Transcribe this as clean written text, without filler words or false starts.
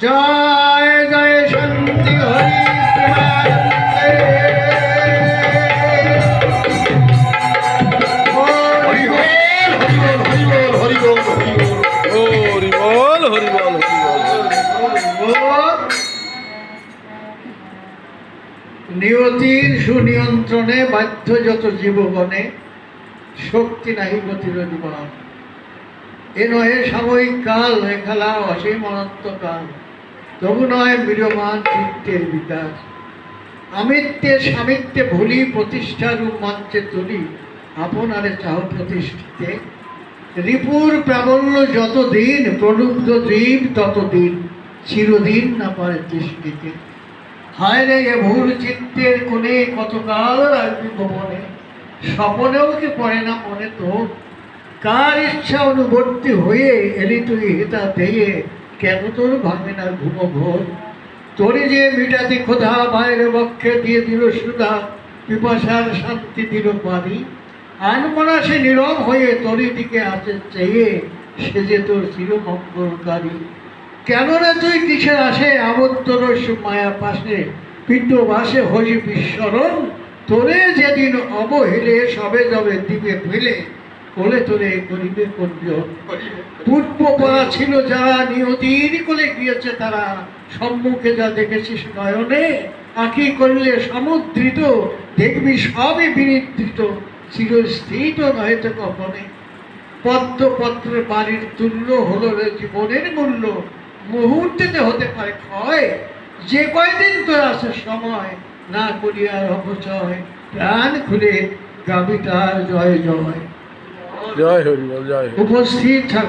জয় জয় শান্তি হরি প্রেমানন্দে। হরি বল, হরি বল, হরি বল, হরি বল। নিয়তির সুনিয়ন্ত্রণে বাধ্য যত জীবগণে, শক্তি নাহি গতির জীবন। এ নহে সাময়িক কাল, এ খেলা অসীম অনন্তকাল। তবু নয় বিরমান চিত্তের বিকাশ। আমিত্বে স্বামিত্বে ভুলি, প্রতিষ্ঠারূপ মঞ্চে তুলি, আপনারে চাহ প্রতিষ্ঠিতে। রিপুর প্রাবল্য যতদিন, প্রলুব্ধ জীব ততদিন, চিরদিন না পারে দৃষ্টিতে। হায় রে এ ভুল চিত্তের কোণে, কতকাল রাখবি গোপনে, স্বপনেও কি পড়ে না মনে তোর। কার ইচ্ছা অনুবর্তী হয়ে এলি তুই হেতা দেয়ে, কেন তোর ভাঙে না ঘুম ঘোর। তোরে যে মিটাতে ক্ষোধা, বাইরে বক্ষে দিয়ে দিল সুধা, পিপাসার শান্তি দিল পানি। আনমনা সে নীরব হয়ে তোরই দিকে আছে চেয়ে, সে যে তোর চিরমঙ্গলকারী। কেন রে তুই কিসের আসে আবদ্ধ রস মায়া পাশে, পিণ্ড বাসে হই বিস্মরণ। তোরে যেদিন অবহেলে সবে যাবে দিবে ফেলে, কোলে তোরে করিবে কঞ্জন। পূর্ব করা ছিল যারা, নিয়তির কোলে গিয়েছে তারা, সম্মুখে যা দেখেছিস নয়নে, আঁখি করলে সমুদ্রিত, দেখবি সবই বিনিদ্রিত, চিরস্থিত নয় তো কখনে। পদ্মপত্রের বাড়ির তুল্য হলো রে জীবনের মূল্য, মুহূর্তেতে হতে পারে ক্ষয়। যে কয়দিন তোর আছে সময়, না করিয়ার অপচয়, প্রাণ খুলে গাবি তার জয় জয়। জয় হরি বল, জয় হরি। উপস্থিত থাক।